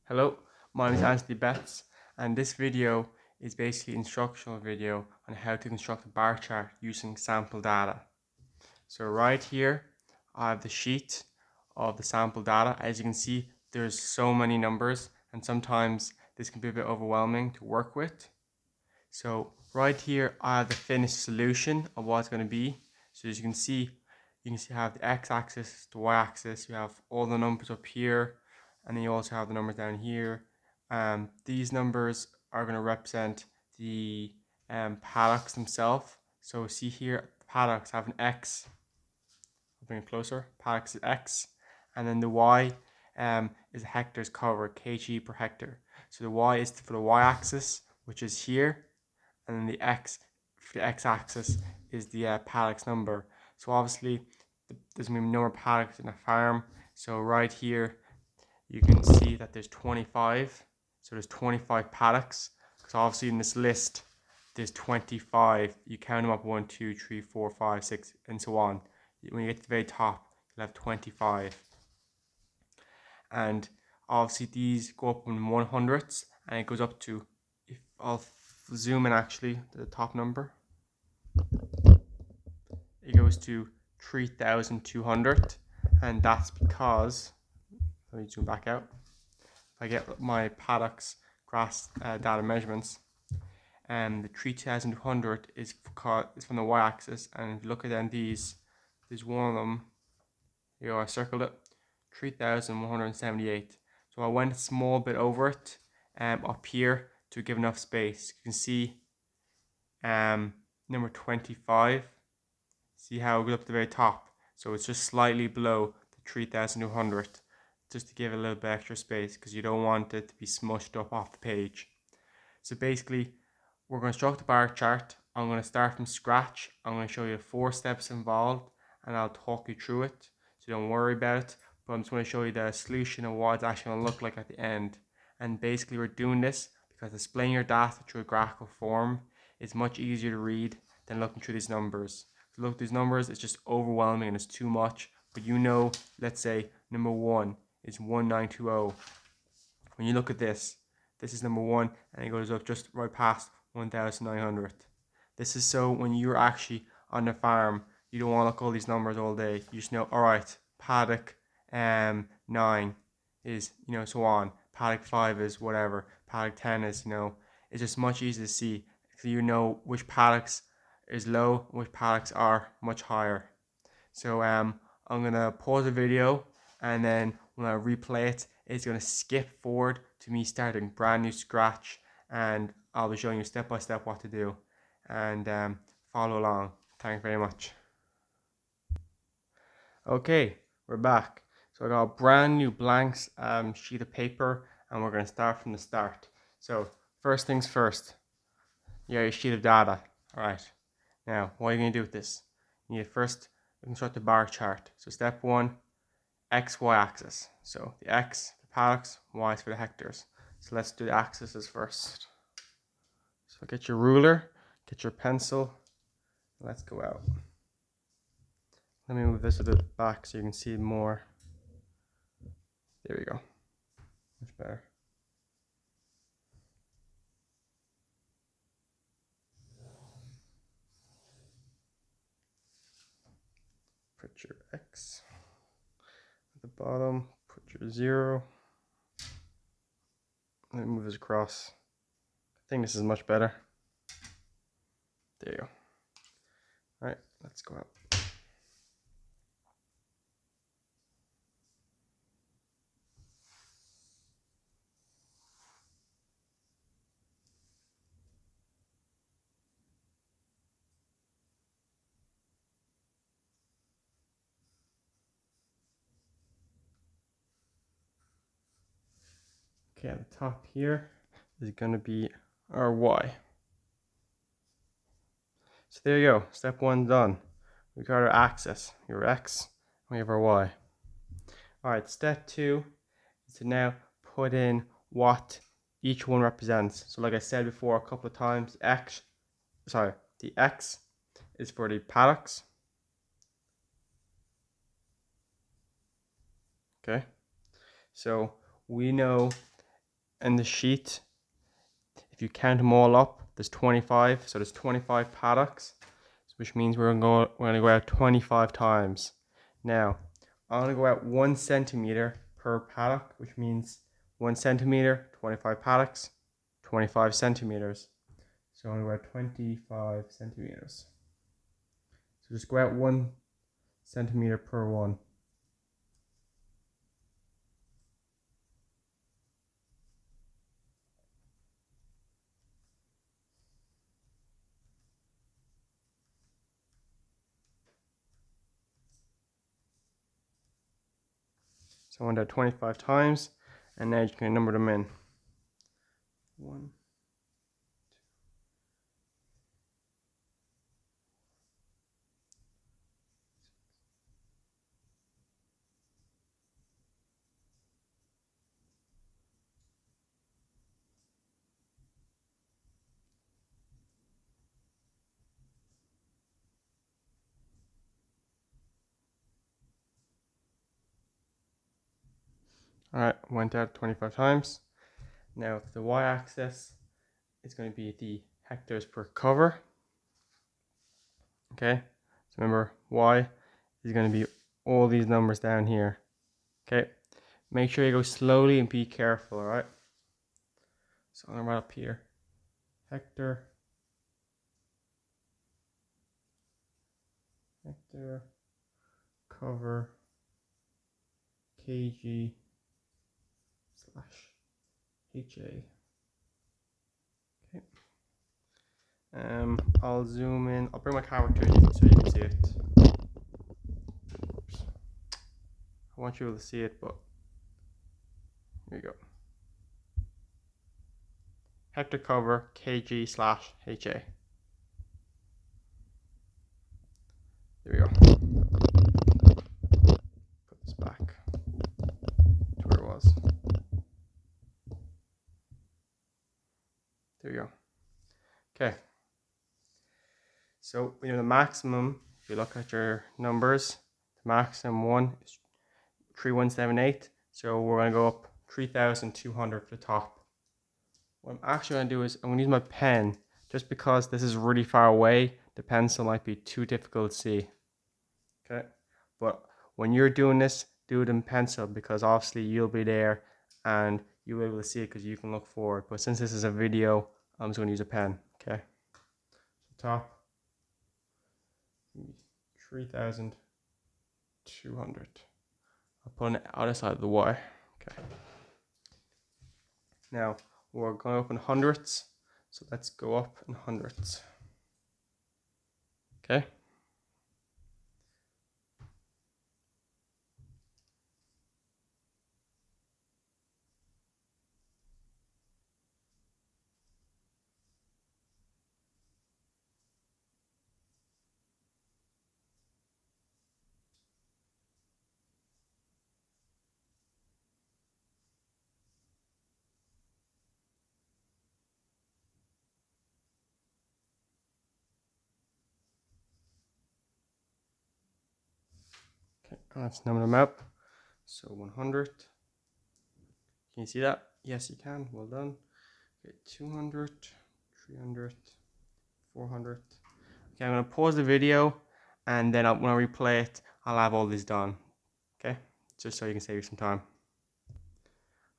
Hello, my name is Anthony Betts, and this video is basically an instructional video on how to construct a bar chart using sample data. So right here, I have the sheet of the sample data. As you can see, there's so many numbers, and sometimes this can be a bit overwhelming to work with. So right here, I have the finished solution of what it's going to be. So as you can see you have the x-axis, the y-axis, you have all the numbers up here, and then you also have the numbers down here. These numbers are going to represent the paddocks themselves. So see here, paddocks have an x. I'll bring it closer. Paddocks is x, and then the y is hectares covered, kg per hectare. So the y is for the y-axis, which is here, and then the x for the x-axis is the paddocks number. So obviously there's going to be no more paddocks in a farm. So right here you can see that there's 25. So there's 25 paddocks, because obviously in this list there's 25. You count them up 1, 2, 3, 4, 5, 6, and so on. When you get to the very top, you'll have 25. And obviously these go up in 100ths, and it goes up to, if I'll zoom in actually to the top number, it goes to 3,200, and that's because, let me zoom back out, if I get my paddocks grass data measurements, and the 3,200 is from the y-axis, and if you look at then these, there's one of them, here I circled it, 3,178. So I went a small bit over it up here to give enough space. You can see number 25. See how it goes up to the very top. So it's just slightly below the 3,200, just to give it a little bit extra space, because you don't want it to be smushed up off the page. So basically, we're going to construct the bar chart. I'm going to start from scratch. I'm going to show you 4 steps involved, and I'll talk you through it, so don't worry about it. But I'm just going to show you the solution of what it's actually going to look like at the end. And basically we're doing this because displaying your data through a graphical form is much easier to read than looking through these numbers. To look at these numbers, it's just overwhelming and it's too much. But let's say number 1 is 1920. When you look at this is number 1, and it goes up just right past 1,900. This is so when you're actually on the farm, you don't want to look at all these numbers all day. You just know, alright, paddock 9 is, so on. Paddock 5 is whatever. Paddock 10 is, it's just much easier to see. So you know which paddocks is low, which paddocks are much higher. So I'm gonna pause the video, and then when I replay it, it's gonna skip forward to me starting brand new scratch, and I'll be showing you step by step what to do, and follow along. Thanks very much. Okay, we're back. So I got a brand new blank sheet of paper, and we're gonna start from the start. So first things first, you got your sheet of data. All right. Now, what are you gonna do with this? You need to first construct a bar chart. So step 1, x, y axis. So the x, the paddocks, y is for the hectares. So let's do the axes first. So get your ruler, get your pencil, let's go out. Let me move this a bit back so you can see more. There we go. Much better. Put your x at the bottom, put your 0. Let me move this across. I think this is much better. There you go. All right, let's go out. Okay, at the top here is going to be our y. So there you go, step 1 done. We got our axis, your x, and we have our y. Alright, step 2 is to now put in what each one represents. So like I said before a couple of times, the x is for the paddocks. Okay, so we know in the sheet, if you count them all up, there's 25. So there's 25 paddocks, which means we're gonna go out 25 times. Now, I'm gonna go out 1 centimeter per paddock, which means 1 centimeter, 25 paddocks, 25 centimeters. So I'm gonna go out 25 centimeters. So just go out 1 centimeter per one. So I went out 25 times, and now you can number them in. 1. Alright, went out 25 times. Now the y-axis is going to be the hectares per cover. Okay, so remember y is going to be all these numbers down here. Okay, make sure you go slowly and be careful, alright? So I'm going to write up here, hectare cover kg / HA. Okay. I'll zoom in. I'll bring my camera to you so you can see it. Oops. I want you all to see it, but here you go. Hectare cover kg / HA. There we go. Put this back to where it was. There you go. Okay. So we know the maximum, if you look at your numbers, the maximum one is 3178. So we're going to go up 3,200 for the top. What I'm actually going to do is I'm going to use my pen, just because this is really far away. The pencil might be too difficult to see. Okay. But when you're doing this, do it in pencil, because obviously you'll be there and you'll be able to see it because you can look forward. But since this is a video, I'm just going to use a pen. Okay. Top 3,200. I'll put on the other side of the Y. Okay. Now we're going up in hundredths, so let's go up in hundredths. Okay. Okay, let's number them up. So 100. Can you see that? Yes, you can. Well done. Okay, 200, 300, 400. Okay, I'm going to pause the video, and then when I replay it, I'll have all this done. Okay, just so you can save you some time.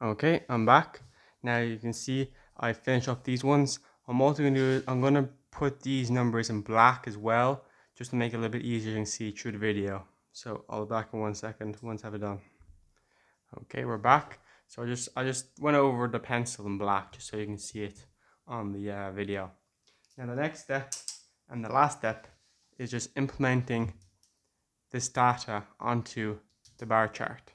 Okay, I'm back. Now you can see I finished up these ones. I'm also going to do, I'm going to put these numbers in black as well, just to make it a little bit easier to see through the video. So I'll be back in 1 second once I have it done. Okay, we're back. So I just went over the pencil in black just so you can see it on the video. Now the next step and the last step is just implementing this data onto the bar chart.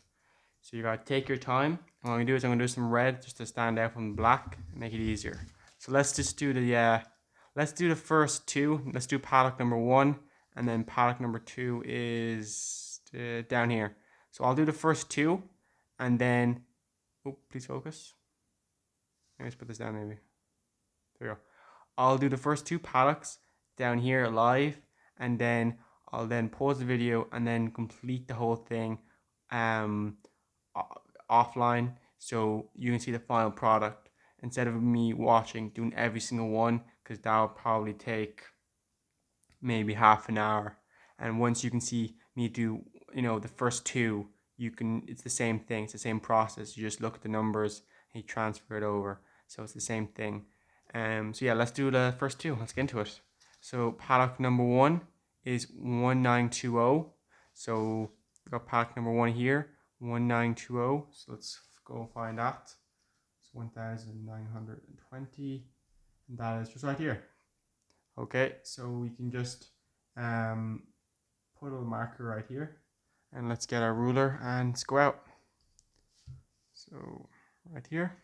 So you gotta take your time. And what I'm gonna do is I'm gonna do some red just to stand out from the black and make it easier. So let's just do the first two. Let's do paddock number 1, and then paddock number 2 is down here. So I'll do the first 2, and then, oh, please focus. Let's put this down maybe. There we go. I'll do the first 2 paddocks down here live, and then I'll then pause the video and then complete the whole thing offline. so you can see the final product instead of me watching doing every single one, because that will probably take maybe half an hour. And once you can see me do, the first two, it's the same thing, it's the same process. You just look at the numbers and you transfer it over. So it's the same thing. So yeah, let's do the first two. Let's get into it. So paddock number one is 1920. So we've got paddock number one here, 1920. So let's go find that. It's 1920, and that is just right here. Okay, so we can just put a marker right here, and let's get our ruler and let's go out. So right here.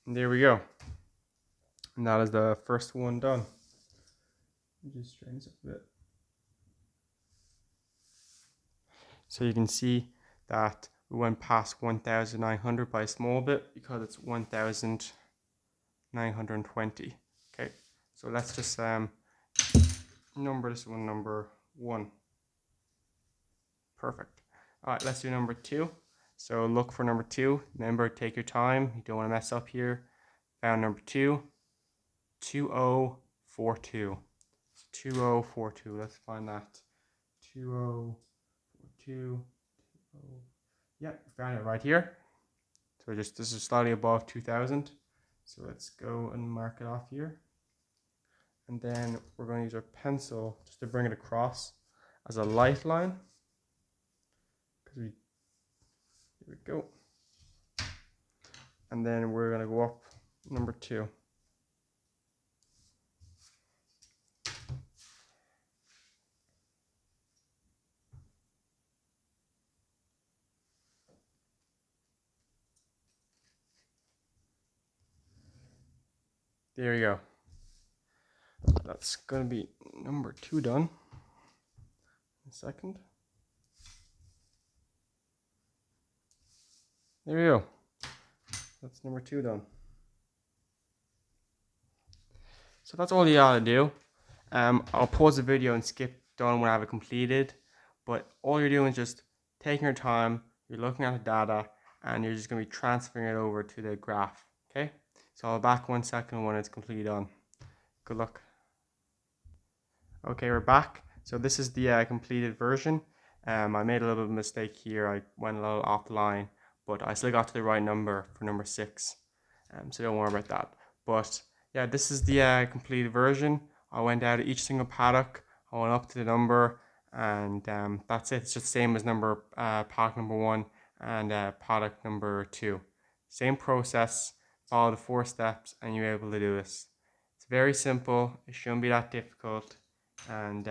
And there we go. And that is the first one done. Just straighten this up a bit. So you can see that we went past 1900 by a small bit because it's 1920. Okay, so let's just number this one number one. Perfect. All right, let's do number two. So look for number two. Remember, take your time. You don't want to mess up here. Found number two, 2042. So 2042. Let's find that. 2042. Yeah, found it right here. So this is slightly above 2000. So let's go and mark it off here. And then we're going to use our pencil just to bring it across as a light line. Here we go. And then we're going to go up number two. There we go. That's going to be number two done. A second. There we go. That's number two done. So that's all you gotta do. I'll pause the video and skip done when I have it completed. But all you're doing is just taking your time, you're looking at the data, and you're just gonna be transferring it over to the graph. Okay? So I'll be back 1 second when it's completely done. Good luck. Okay, we're back. So this is the completed version. I made a little bit of a mistake here. I went a little off the line, but I still got to the right number for number 6. So don't worry about that. But yeah, this is the completed version. I went out of each single paddock. I went up to the number, and that's it. It's just the same as paddock number 1 and paddock number 2. Same process. Follow the 4 steps, and you're able to do this. It's very simple. It shouldn't be that difficult. And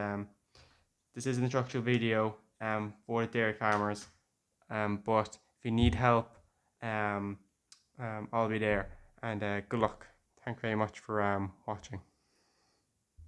this is an instructional video for the dairy farmers. But if you need help, I'll be there. And good luck. Thank you very much for watching.